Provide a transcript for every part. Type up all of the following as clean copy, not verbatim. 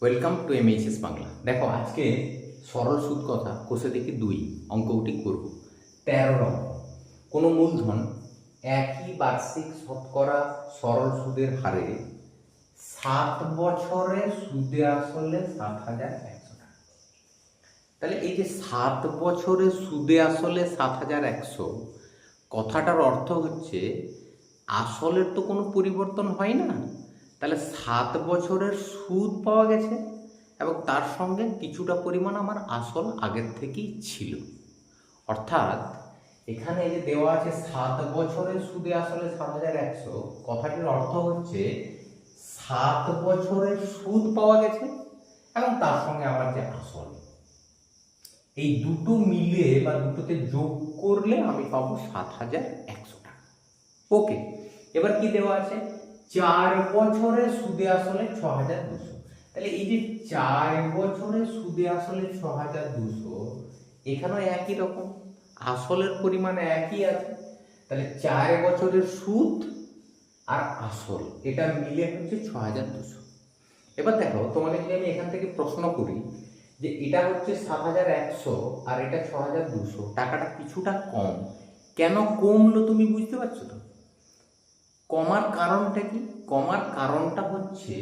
Welcome to এমএইচএস Bangla. দেখো আজকে সরল সুদ কথা কোষে দেখি 2 অঙ্কটি করব। 13 অঙ্ক। কোনো মূলধন একই বার্ষিক শতকরা সরল সুদের হারে 7 বছরে সুদে আসলে 7,100 টাকা। তাহলে এই যে 7 বছরে সুদে আসলে 7,100 কথাটার অর্থ হচ্ছে আসলের তো কোনো পরিবর্তন হয় না। তাহলে 7 বছরের সুদ পাওয়া গেছে এবং তার সঙ্গে কিছুটা পরিমাণ আমার আসল আগের থেকেই ছিল। অর্থাৎ এখানে যে দেওয়া আছে 7 বছরের সুদে আসলে 7,100, কথাটির অর্থ হচ্ছে 7 বছরের সুদ পাওয়া গেছে এবং তার সঙ্গে আমার যে আসল, এই দুটো মিলে বা দুটোতে যোগ করলে আমি পাবো 7,100 টাকা। ওকে, এবার কি দেওয়া আছে? 4 বছরে সুদে আসলে 6,200। তাহলে এই যে 4 বছরে সুদে আসলে 6,200, এখানেও একই রকম আসলের পরিমাণ একই আছে। তাহলে 4 বছরের সুদ আর আসল এটা মিলে হচ্ছে 6,200। এবার দেখো, তোমাকে যদি আমি এখান থেকে প্রশ্ন করি যে এটা হচ্ছে 7,100 আর এটা 6,200, টাকাটা কিছুটা কম, কেন কমলো তুমি বুঝতে পারছো তো? কমার কারণটা কি? কমার কারণটা হচ্ছে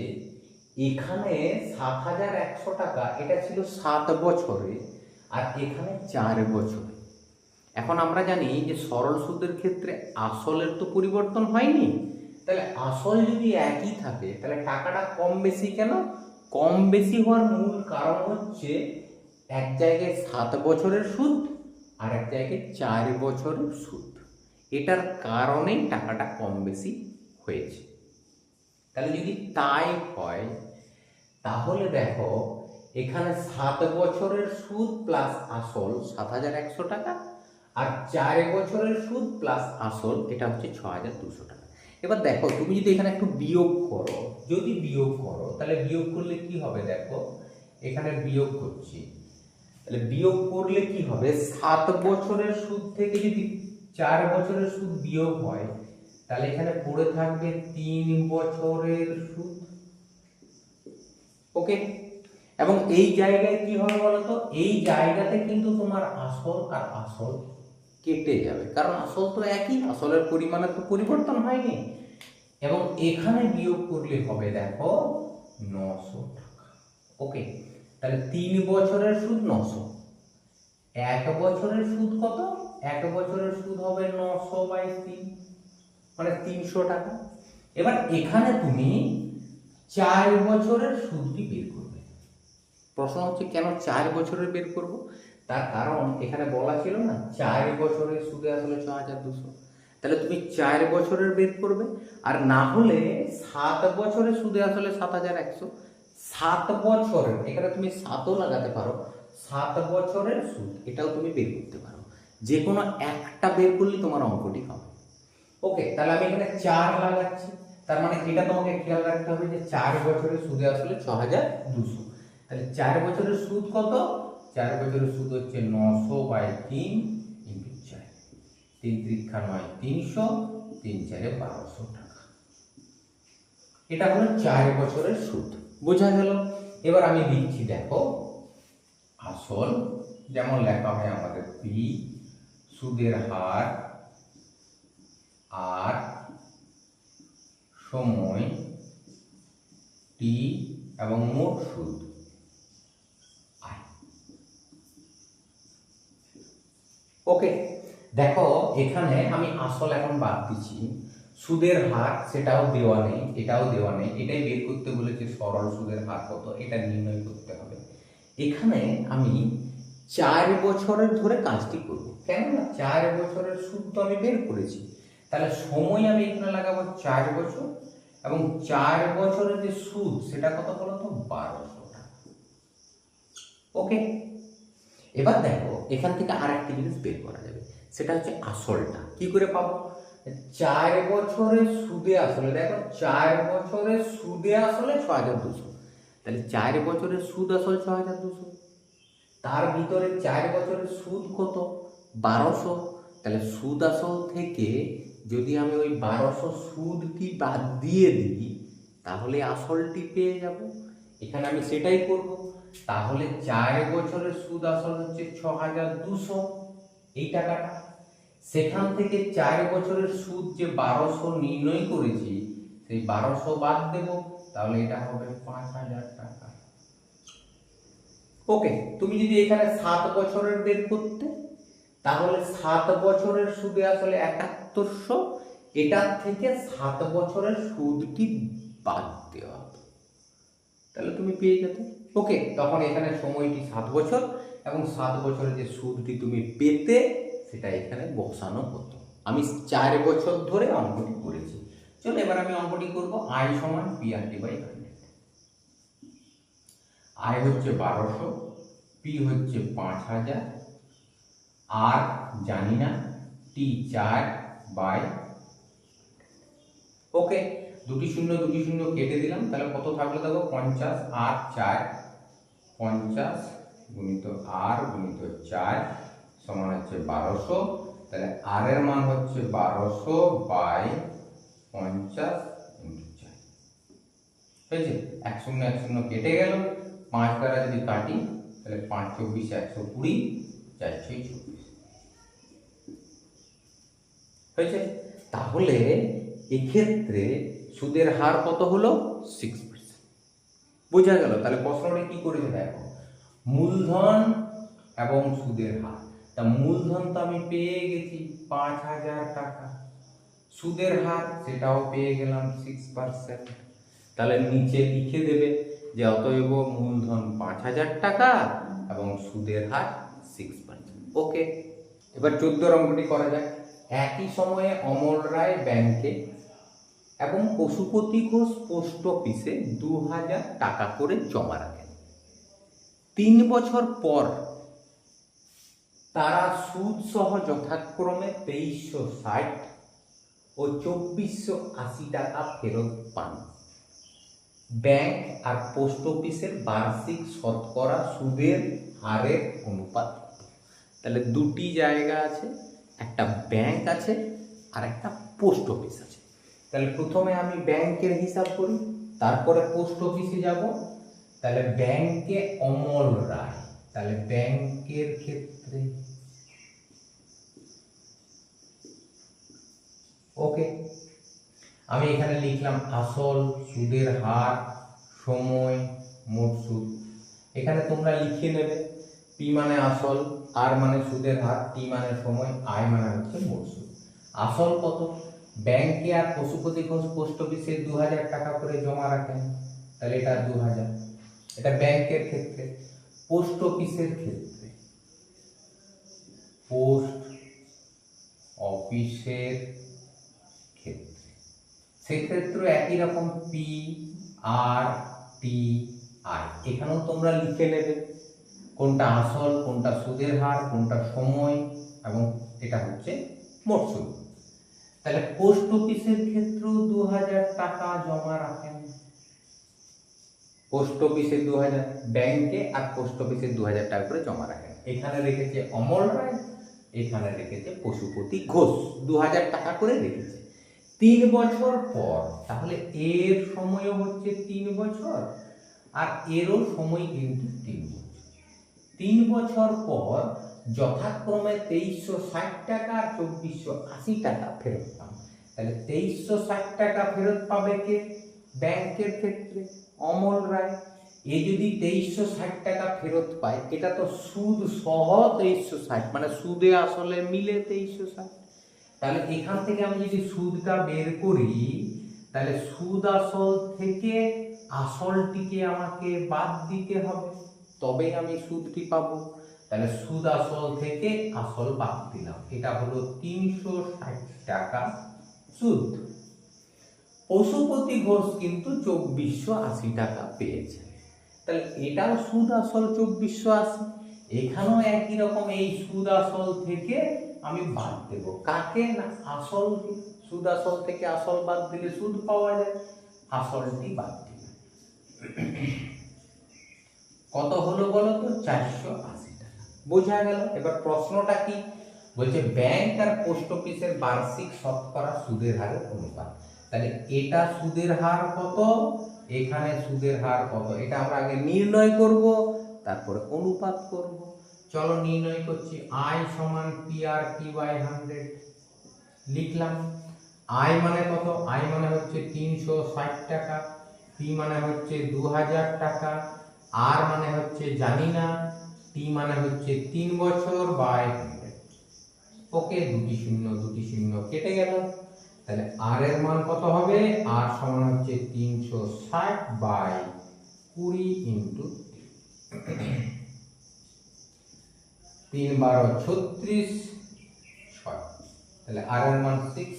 এখানে 7,100 টাকা এটা ছিল 7 বছরে আর এখানে 4 বছরে। এখন আমরা জানি যে সরল সুদের ক্ষেত্রে আসলের তো পরিবর্তন হয়নি। তাহলে আসল যদি একই থাকে তাহলে টাকাটা কম বেশি কেন? কম বেশি হওয়ার মূল কারণ হচ্ছে এক জায়গায় 7 বছরের সুদ আর এক জায়গায় 4 বছরের সুদ। এটার কারণেই টাকাটা কম বেশি হয়েছে। তাহলে যদি তাই হয় তাহলে দেখো এখানে 7 বছরের সুদ প্লাস আসল 7,100 টাকা আর 4 বছরের সুদ প্লাস আসল এটা হচ্ছে 6,200 টাকা। এবার দেখো তুমি যদি এখানে একটু বিয়োগ করো, যদি বিয়োগ করো তাহলে বিয়োগ করলে কি হবে? দেখো এখানে বিয়োগ করছি, তাহলে বিয়োগ করলে কি হবে? 7 বছরের সুদ থেকে যদি 4 বছরের সুদ বিয়োগ হয় তাহলে এখানে পড়ে থাকবে 3 বছরের সুদ। ওকে, এবং এই জায়গায় কি হবে বলতো? এই জায়গাতে কিন্তু তোমার আসল আর আসল কেটে যাবে, কারণ আসল তো একই, আসলের পরিমাণে তো পরিবর্তন হয়নি। এবং এখানে বিয়োগ করলে হবে দেখো 900 টাকা। ওকে, তাহলে 3 বছরের সুদ 900, 1 বছরের সুদ কত? 1 বছরের সুদ হবে 900/3, মানে 300 টাকা। এবার এখানে তুমি 4 বছরের সুদটি বের করবে। প্রশ্ন হচ্ছে কেন 4 বছরের বের করব? তার কারণ এখানে বলা ছিল না 4 বছরের সুদে আসলে 6,200। তাহলে তুমি 4 বছরের বের করবে, আর না হলে 7 বছরের সুদে আসলে 7,100। 7 বছরের, এখানে তুমি 7ও লাগাতে পারো, 7 বছরের সুদ এটাও তুমি বের করতে পারো। যে কোনো একটা বের করলে তোমার অঙ্কটি হবে। ওকে, তাহলে আমি এখানে 4 লাগাচ্ছি, তার মানে এটা তোমাকে খেয়াল রাখতে হবে যে 4 বছরের সুদে আসলে 6,200। তাহলে 4 বছরের সুদ কত? 4 বছরের সুদ হচ্ছে 900/3 ইন্টু 4, 3 × 9 300, 3 × 4 1200 টাকা। এটা হলো 4 বছরের সুদ, বোঝা গেল? এবার আমি লিখছি, দেখো আসল যেমন লেখা হয় আমাদের পি, সুদের হার আর, সময় টি এবং মোট সুদ আই। ওকে, দেখো এখানে আমি আসল এখন বাদ দিচ্ছি, সুদের হার সেটাও দেওয়া নেই, এটাও দেওয়া নেই। এটাই বের করতে বলেছে সরল সুদের হার কত, এটা নির্ণয় করতে হবে। এখানে আমি 4 বছরের ধরে কাজটি করব, কেননা 4 বছরের সুদ তো আমি বের করেছি। তাহলে সময় আমি এখানে লাগাবো 4 বছর এবং 4 বছরের যে সুদ সেটা কত বলতো? 1200 টাকা। ওকে, এবার দেখো এখান থেকে আরেকটা জিনিস বের করা যাবে, সেটা হচ্ছে আসলটা কি করে পাবো? 4 বছরের সুদে আসলে, দেখো 4 বছরের সুদে আসলে 6,200। তাহলে 4 বছরের সুদ আসল 6,200, তার ভিতরে 4 বছরের সুদ কত? 1200। তাহলে সুদ আসল থেকে যদি আমি ওই 1200 সুদটি বাদ দিয়ে দিই তাহলে আসলটি পেয়ে যাব। এখানে আমি সেটাই করব। তাহলে 4 বছরের সুদ আসল হচ্ছে 6200 এই টাকাটা। সেখান থেকে 4 বছরের সুদ যে 1200 নির্ণয় করেছি, সেই 1200 বাদ দেব, তাহলে এটা হবে 5000 টাকা। ওকে, তুমি যদি এখানে 7 বছরের বের করতে, তাহলে 7 বছরের সুদে আসলে 7100, এটার থেকে 7 বছরের সুদটি বাদ দেওয়া হবে, তাহলে তুমি পেয়ে যেতে। ওকে, তখন এখানে সময়টি 7 বছর এবং 7 বছরের যে সুদটি তুমি পেতে সেটা এখানে বসানো হতো। আমি 4 বছর ধরে অঙ্কটি করেছি। চলো এবার আমি অঙ্কটি করব। আই সমান PRT/100। আই হচ্ছে 1200, পি হচ্ছে 5000, আর জানি না, টি 4/। ওকে, দুটি শূন্য কেটে দিলাম, তাহলে কত থাকলো দেখো, 50 আর 4, 50 গুণিত আর গুণিত 4 সমান হচ্ছে 1200। তাহলে আর এর মান হচ্ছে 1200/50 × 4 হয়েছে। 1 শূন্য 1 শূন্য কেটে গেল, 5 দ্বারা যদি কাটি তাহলে 5 24 120, 4 6 24 হয়েছে। তাহলে এক্ষেত্রে সুদের হার কত হলো? 6%। বোঝা গেল? তাহলে প্রশ্নটা কি করেছে দেখো, মূলধন এবং সুদের হার। তা মূলধন তো আমি পেয়ে গেছি 5000 টাকা, সুদের হার সেটাও পেয়ে গেলাম 6%। তাহলে নিচে লিখে দেবে যে অতএব মূলধন 5000 টাকা এবং সুদের হার 6%। ওকে, এবার 14 অঙ্কটি করা যাক। একই সময়ে অমল রায় ব্যাংকে এবং পশুপতি ঘোষ পোস্ট অফিসে 2000 টাকা করে জমা রাখেন। 3 বছর পর তারা সুদ সহ যথাক্রমে 2360 ও 2480 টাকা ফেরত পান। ব্যাংক আর পোস্ট অফিসের বার্ষিক শতকরা সুদের হারের অনুপাত। তাহলে দুটি জায়গা আছে, একটা ব্যাংক আছে আর একটা পোস্ট অফিস আছে। তাহলে প্রথমে আমি ব্যাংকের হিসাব করি, তারপরে পোস্ট অফিসে যাব। তাহলে ব্যাংকে অমল রায়, তাহলে ব্যাংকের ক্ষেত্রে ওকে, আমি এখানে লিখলাম আসল, সুদের হার, সময়, মোট সুদ। এখানে তোমরা লিখে নেবে, পি মানে আসল, আর মানে সুদের হার, টি মানে সময়, আই মানে হচ্ছে মোট সুদ। আসল কত? ব্যাংকে আর পশুপতি ঘোষ পোস্ট অফিসে 2000 টাকা করে জমা রাখেন, তাহলে এটা 2000, এটা ব্যাংকের ক্ষেত্রে। পোস্ট অফিসের ক্ষেত্রে, পোস্ট অফিসের ক্ষেত্রে সেক্ষেত্রে একই রকম পি আর টি আই। এখানেও তোমরা লিখে নেবে কোনটা আসল, কোনটা সুদের হার, কোনটা সময়, এবং এটা হচ্ছে মোট সুদ। তাহলে পোস্ট অফিসের ক্ষেত্রেও 2000 টাকা জমা রাখেন। পোস্ট অফিসে 2000, ব্যাংকে আর পোস্ট অফিসে 2000 টাকা করে জমা রাখেন। এখানে রেখেছে অমল রায়, এখানে রেখেছে পশুপতি ঘোষ, 2000 টাকা করে রেখেছে। 3 বছর পর, তাহলে এর সময়ও হচ্ছে 3 বছর আর এরও সময় কিন্তু 3 বছর। 3 বছর পর যথাক্রমে 2360 টাকা আর 2480 টাকা ফেরত পান। তাহলে 2360 টাকা ফেরত পাবে কে? ব্যাংকের ক্ষেত্রে অমল রায়। এ যদি 2360 টাকা ফেরত পায়, এটা তো সুদ সহ 2360, মানে সুদে আসলে মিলে 2360। তাহলে এখান থেকে আমি যদি সুদটা বের করি, তাহলে সুদ আসল থেকে আসলটিকে আমাকে বাদ দিতে হবে, তবে আমি সুদটি পাবো। তাহলে সুদ আসল থেকে আসল বাদ দিলাম, এটা হলো 360 টাকা সুদ। পশুপতি ঘোষ কিন্তু 2480 টাকা পেয়েছে, তাহলে এটাও সুদ আসল 2480। এখানেও একই রকম, এই সুদ আসল থেকে আমি বাদ দেব কাকে? না আসল। সুদ আসল থেকে আসল বাদ দিলে সুদ পাওয়া যায়, আসলটি বাদ দিলে কত হলো বলো তো? 480 টাকা। বোঝা গেল? এবার প্রশ্নটা কি বলছে? ব্যাংক আর পোস্ট অফিসের বার্ষিক শতকরা সুদের হারের অনুপাত। তাহলে এটা সুদের হার কত, এখানে সুদের হার কত, এটা আমরা আগে নির্ণয় করব, তারপরে অনুপাত করব। চলো নির্ণয় করছি। I সমান PRT/100 লিখলাম। I মানে কত, I মানে হচ্ছে 360 টাকা, P মানে হচ্ছে 2000 টাকা, R মানে হচ্ছে জানি না, T মানে হচ্ছে 3 বছর বাই 100। ওকে, দুটি শূন্য কেটে গেল। তাহলে R এর মান কত হবে, R সমান হচ্ছে 360 বাই 20 ইন্টু 3 12 36 6। তাহলে R এর মান 6।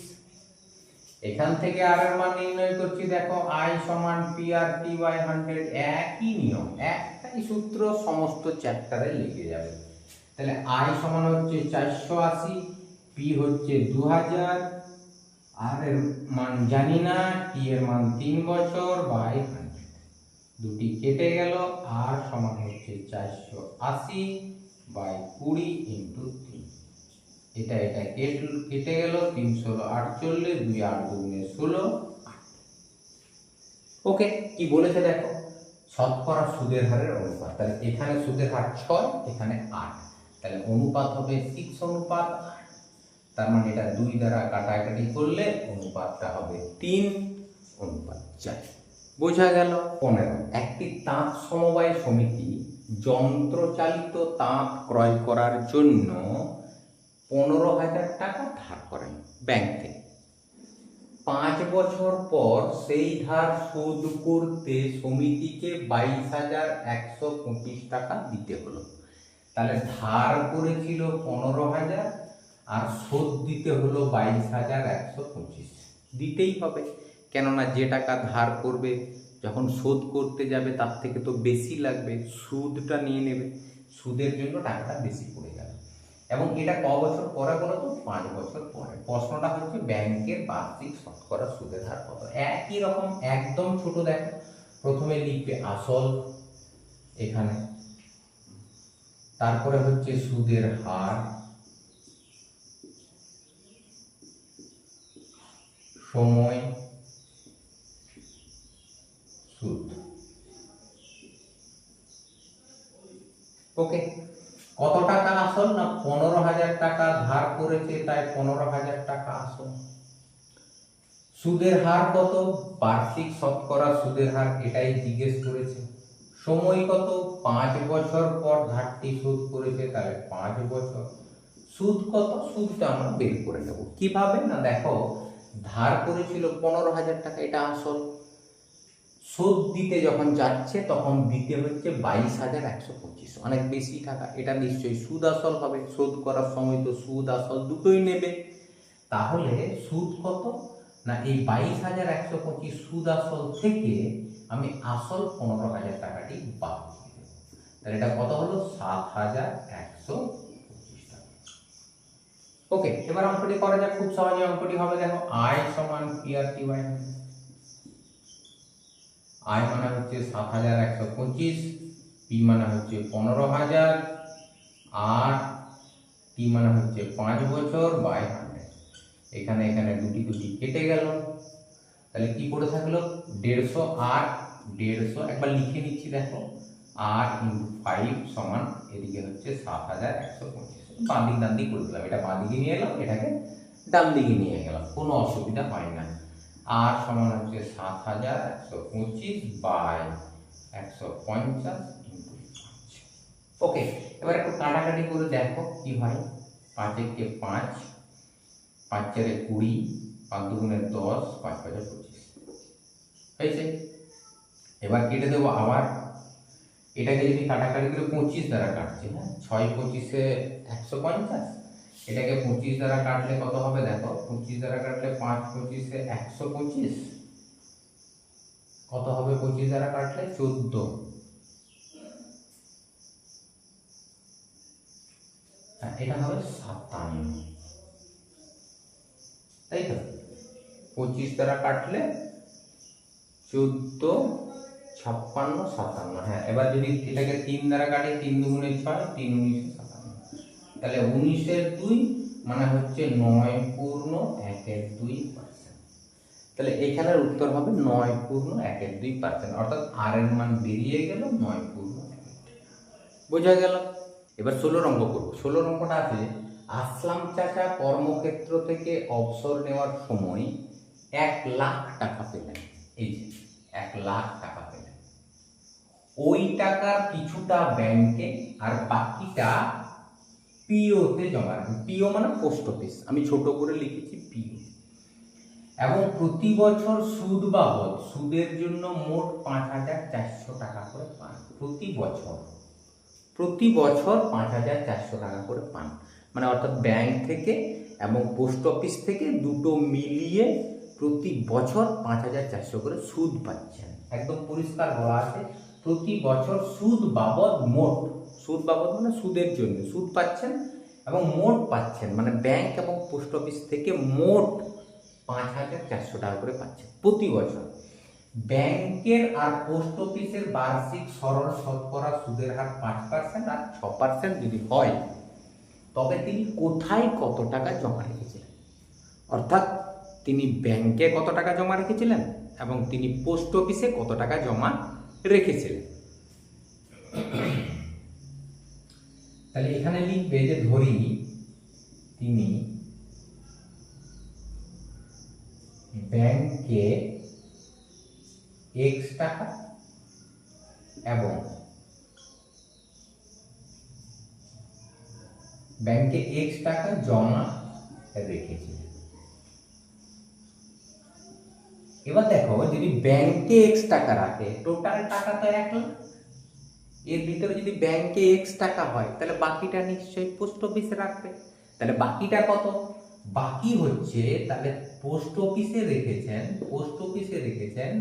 এখান থেকে R এর মান নির্ণয় করছি। দেখো I সমান PRT/100, একই নিয়ম, একটাই সূত্র, সমস্ত চ্যাপ্টারে লিখে যাবে। তাহলে I সমান হচ্ছে 480, P হচ্ছে 2000, R এর মান জানি না, T এর মান 3 বছর বাই 100। দুটি কেটে গেল। R সমান হচ্ছে 480 বাই 20 ইন্টু 3। এটা কেটে গেল। 3 16 48, 2 8 2 16। ওকে, কি বলেছে দেখো, শতকরা সুদের হারের অনুপাত। তাহলে এখানে সুদের হার 6, এখানে 8, তাহলে অনুপাত হবে 6:8। তার মানে এটা 2 দ্বারা কাটাকাটি করলে অনুপাতটা হবে 3:4। বোঝা গেল। 15, একটি তাঁত সমবায় সমিতি যন্ত্রচালিত তাঁত ক্রয় করার জন্য 15,000 টাকা ধার করেন ব্যাংক থেকে। 5 বছর পর সেই ধার শোধ করতে সমিতিকে 22,125 টাকা দিতে হলো। তাহলে ধার করেছিল 15,000 আর শোধ দিতে হলো 22,125। দিতেই হবে, কেননা যে টাকা ধার করবে যখন শোধ করতে যাবে তার থেকে তো বেশি লাগবে, সুদটা নিয়ে নেবে, সুদের জন্য টাকাটা বেশি পড়ে যাবে। এবং এটা ক বছর পরে বলো তো, 5 বছর পরে। প্রশ্নটা হচ্ছে ব্যাংকের বার্ষিক শতকরা সুদের হার কত। একই রকম, একদম ছোট। দেখো প্রথমে লিখবে আসল এখানে, তারপরে হচ্ছে সুদের হার, সময়, সুদ। ওকে, কত টাকা আসল না 15,000 টাকা ধার করেছে, তাই 15,000 টাকা আসল। সুদের হার কত, বার্ষিক শতকরা সুদের হার, এটাই জিজ্ঞেস করেছে। সময় কত, 5 বছর পর ধারটি শোধ করেছে, তাহলে 5 বছর। সুদ কত, সুদটা আমরা বের করে নেব কিভাবে না, দেখো ধার করেছিল 15,000 টাকা, এটা আসল। সুদ দিতে যখন যাচ্ছে তখন দিতে হচ্ছে 22,125, অনেক বেশি টাকা। এটা নিশ্চয়ই সুদ আসল হবে, শোধ করার সময় তো সুদ আসল দুটোই নেবে। তাহলে সুদ কত না, এই 22,125 সুদ আসল থেকে আমি আসল 15,000 টাকাটি বাদ দিয়ে দেবো। তাহলে এটা কত হলো, 7,125 টাকা। ওকে, এবার অঙ্কটি করা যাক। খুব সহজে অঙ্কটি হবে। দেখো I সমান PRT/100। I মানে হচ্ছে 7,125, P মানে হচ্ছে 15,000, আর T মানে হচ্ছে 5 বছর বাই 100। এখানে দুটি কেটে গেল। তাহলে কি পড়ে থাকলো, 150 আর 150 একবার লিখে নিচ্ছি। দেখো 8 × 5 সমান, এদিকে হচ্ছে 7,125। বাঁ দিক ডান দিক করে দিলাম, এটা বাঁ দিকে নিয়ে এলাম, এটাকে ডান দিকে নিয়ে গেলাম, কোনো অসুবিধা হয় না। আর সমান হচ্ছে 7,125 বাই 150 × 5। ওকে, এবার একটু কাটাকাটি করে দেখো কি হয়। 5 × 5, 5 × 4 = 20, 5 × 2 = 10, 5 × 5 = 25 হয়েছে। এবার কেটে দেবো আবার। এটাকে যদি কাটাকাটি করে 25 দ্বারা কাটছে, হ্যাঁ 6 × 25 = 150, এটাকে 25 দ্বারা কাটলে কত হবে দেখো, 25 দ্বারা কাটলে 5 × 25 = 125, কত হবে 25 দ্বারা কাটলে 14। এটা হবে 57, তাই তো। 25 দ্বারা কাটলে 14, 56, 57। হ্যাঁ, এবার যদি এটাকে 3 দ্বারা কাটি, 3 × 2 = 6, 3 × 19 = 57। তাহলে 19 এর 2 মানে হচ্ছে 9.12%। তাহলে এখানের উত্তর হবে 9.12%, অর্থাৎ আর এর মান বেরিয়ে গেল 9.12। বোঝা গেল? এবার 16 অঙ্ক করবো। 16 অঙ্কটা আছে, আসলাম চাচা কর্মক্ষেত্র থেকে অবসর নেওয়ার সময় 1,00,000 টাকা পেলেন। এই যে 1,00,000 টাকা পেলেন, ওই টাকার কিছুটা ব্যাংকে আর বাকিটা পিওতে জমা রাখবেন। পিও মানে পোস্ট অফিস, আমি ছোট করে লিখেছি পিও। এবং প্রতি বছর সুদ বাবদ সুদের জন্য মোট 5,400 টাকা করে পান। প্রতি বছর 5,400 টাকা করে পান, মানে অর্থাৎ ব্যাংক থেকে এবং পোস্ট অফিস থেকে দুটো মিলিয়ে প্রতি বছর 5,400 করে সুদ পাচ্ছেন। একদম পরিষ্কার বলা আছে, প্রতি বছর সুদ বাবদ মোট, সুদ বাবদ মানে সুদের জন্য সুদ পাচ্ছেন এবং মোট পাচ্ছেন, মানে ব্যাংক এবং পোস্ট অফিস থেকে মোট 5,400 টাকা করে পাচ্ছেন প্রতি বছর। ব্যাংকের আর পোস্ট অফিসের বার্ষিক সরল শতকরা সুদের হার 5% আর 6% যদি হয়, তবে তিনি কোথায় কত টাকা জমা রেখেছিলেন? অর্থাৎ তিনি ব্যাংকে কত টাকা জমা রেখেছিলেন এবং তিনি পোস্ট অফিসে কত টাকা জমা রেখেছিলেন। তাহলে এখানে লিখবে যে ধরি তিনি ব্যাংকে x টাকা এবং ব্যাংকে x টাকা জমা রেখেছিলেন। এবার দেখো, যদি ব্যাংকে x টাকা রাখে, টোটাল টাকা তো 1,00,000, এর ভিতরে যদি ব্যাংকে x টাকা হয়, তাহলে বাকিটা নিশ্চয়ই পোস্ট অফিসে রাখবে। তাহলে বাকিটা কত? বাকি হচ্ছে, তাহলে পোস্ট অফিসে রেখেছেন 1,00,000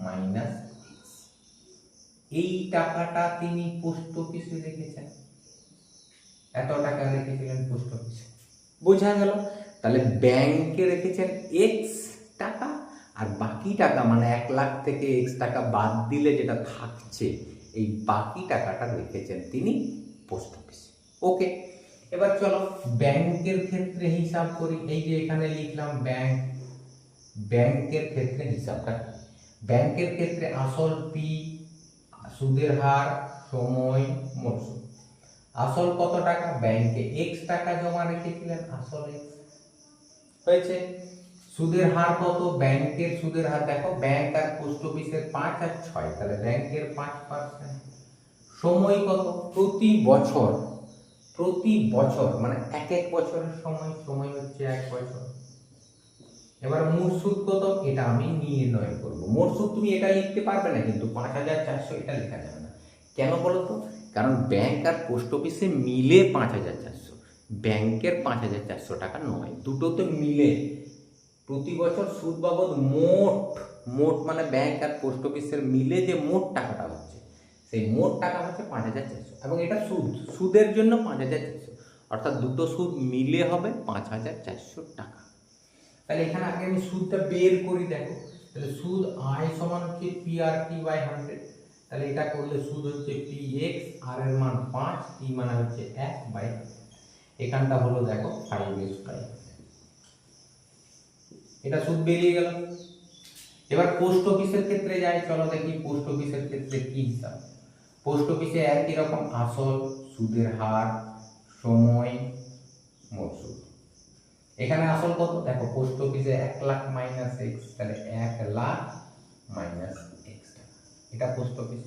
মাইনাস x, এই টাকাটা তিনি পোস্ট অফিসে রেখেছেন, এত টাকা রেখেছিলেন পোস্ট অফিসে। বোঝা গেল? তাহলে ব্যাংকে রেখেছেন x টাকা, আর বাকি টাকা মানে 1,00,000 থেকে x টাকা বাদ দিলে যেটা থাকছে, এই বাকি টাকাটা রেখেছেন তিনি পোস্ট অফিসে। ওকে, এবার চলো ব্যাংকের ক্ষেত্রে হিসাব করি। এই যে এখানে লিখলাম ব্যাংক, ব্যাংকের ক্ষেত্রে হিসাবটা, ব্যাংকের ক্ষেত্রে আসল পি, সুদের হার, সময়, মোট সুদ। আসল কত টাকা? ব্যাংকে x টাকা জমা রেখেছিলেন, আসল x হয়েছে। সুদের হার কত? ব্যাংকের সুদের হার দেখো, ব্যাংক আর পোস্ট অফিসের 5 আর 6, তাহলে ব্যাংকের 5%। সময় কত? প্রতি বছর, মানে এক বছরের সময় হচ্ছে 1 বছর। এবার মোট সুদ কত? এটা আমি নির্ণয় করব। মোট সুদ তুমি এটা লিখতে পারবে না, কিন্তু 5,400 এটা লেখা যাবে না। কেন বলো তো? কারণ ব্যাংক আর পোস্ট অফিসে মিলে 5,400, ব্যাংকের 5,400 টাকা নয়, দুটোতে মিলে প্রতি বছর সুদ বাবদ মোট মানে ব্যাংক আর পোস্ট অফিসের মিলে যে মোট টাকাটা হচ্ছে, সেই মোট টাকা হচ্ছে 5,400, এবং এটা সুদের জন্য 5,400, অর্থাৎ দুটো সুদ মিলে হবে 5,400 টাকা। তাহলে এখানে আগে আমি সুদটা বের করি। দেখো, তাহলে সুদ আই সমান হচ্ছে পি আর টি বাই 100, তাহলে এটা করলে সুদ হচ্ছে পি এক্স, আর এর মান 5, টি মানে হচ্ছে 1 বাই, এখানটা হলো দেখো 5x বাই, এটা সুদ বেরিয়ে গেল। এবার পোস্ট অফিসের ক্ষেত্রে যাই, চলো দেখি পোস্ট অফিসের ক্ষেত্রে কি হিসাব। পোস্ট অফিসে একই রকম আসল, সুদের হার, সময়, মোট সুদ। এখানে আসল কত? দেখো পোস্ট অফিসে 1,00,000 মাইনাস x, তাহলে 1,00,000 মাইনাস x টাকা, এটা পোস্ট অফিস।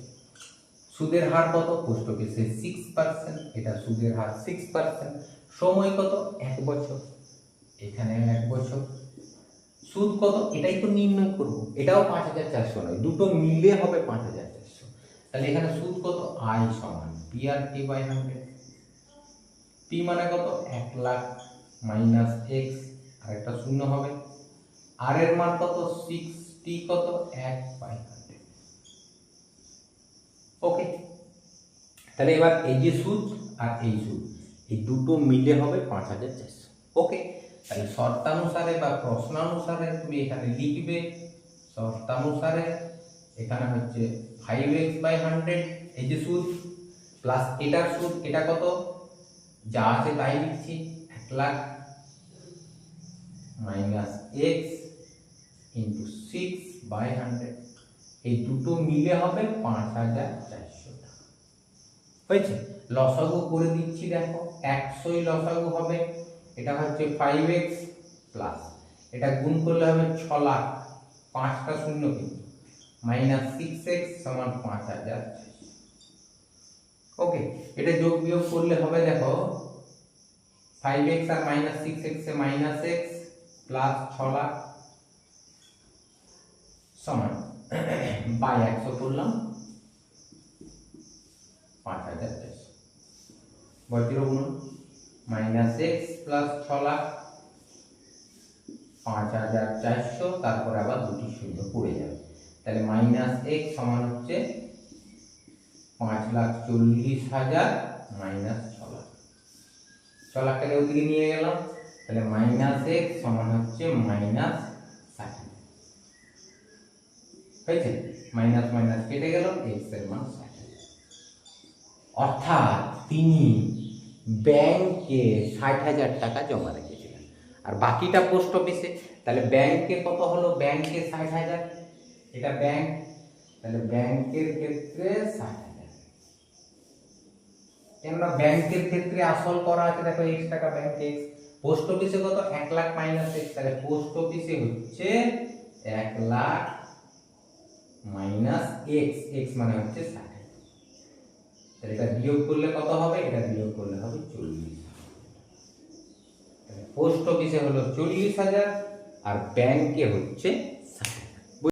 সুদের হার কত? পোস্ট অফিসে 6%, এটা সুদের হার 6%। সময় কত? 1 বছর, এখানে 1 বছর। সুদ কত? এটাই তো নির্ণয় করব, এটাও 5,400 নয়, দুটো মিলে হবে 5,400। তাহলে এখানে সুদ কত? আই সমান P R T by 100, P মানে কত? 1,00,000 মাইনাস x, আর একটা শূন্য হবে, আর এর মান কত? 6, টি কত? 1 বাই 100। ওকে, তাহলে এবার এই যে সুদ আর এই সুদ, এই দুটো মিলে হবে 5,400। ওকে, তাহলে শর্তানুসারে বা প্রশ্নানুসারে তুমি এখানে লিখবে, শর্তানুসারে এখানে হচ্ছে 5x বাই 100, এই যে সুদ প্লাস এটার সুদ, এটা কত? যা আছে তাই লিখছি, 1,00,000 মাইনাস এক্স ইন্টু 6/100, এই দুটো মিলে হবে 5400 টাকা। হয়েছে? লসাগু করে দিচ্ছি, দেখো 100ই লসাগু হবে, এটা হচ্ছে 5x প্লাস এটা গুণ করলে হবে 6 লাখ, 5টা শূন্য কিন্তু, মাইনাস 6x সমান 5000। ওকে, এটা যোগ বিয়োগ করলে হবে, দেখো 5x আর মাইনাস 6x এ মাইনাস x প্লাস 6 লাখ সমান বাই 100 করলাম 5400। বজ্র গুণ মাইনাস x প্লাস 6 লাখ 5400, তারপরে আবার দুটি শূন্য পড়ে যাবে, তাহলে মাইনাস x সমান হচ্ছে 5,40,000 মাইনাস 6 লাখ। 6 লাখটাকে ওদিকে নিয়ে গেলাম, তাহলে মাইনাস x সমান হচ্ছে মাইনাস 60। হয়েছে? মাইনাস মাইনাস কেটে গেল, x এর মান 60। অর্থাৎ তিনি ব্যাংকে 60,000 টাকা জমা রেখেছিলেন আর বাকিটা পোস্ট অফিসে। তাহলে ব্যাংকে কত হলো? ব্যাংকে 60,000, এটা ব্যাংক, তাহলে ব্যাংকের ক্ষেত্রে 60,000। কেননা ব্যাংকের ক্ষেত্রে আসল করা আছে, দেখো x টাকা ব্যাংকে x, পোস্ট অফিসে কত? 1 লাখ মাইনাস x, তাহলে পোস্ট অফিসে হচ্ছে 1 লাখ মাইনাস x, x মানে হচ্ছে 60। তাহলে এটা বিয়োগ করলে কত হবে? এটা বিয়োগ করলে হবে 40,000। পোস্ট অফিসে হলো 40,000 আর ব্যাংকে হচ্ছে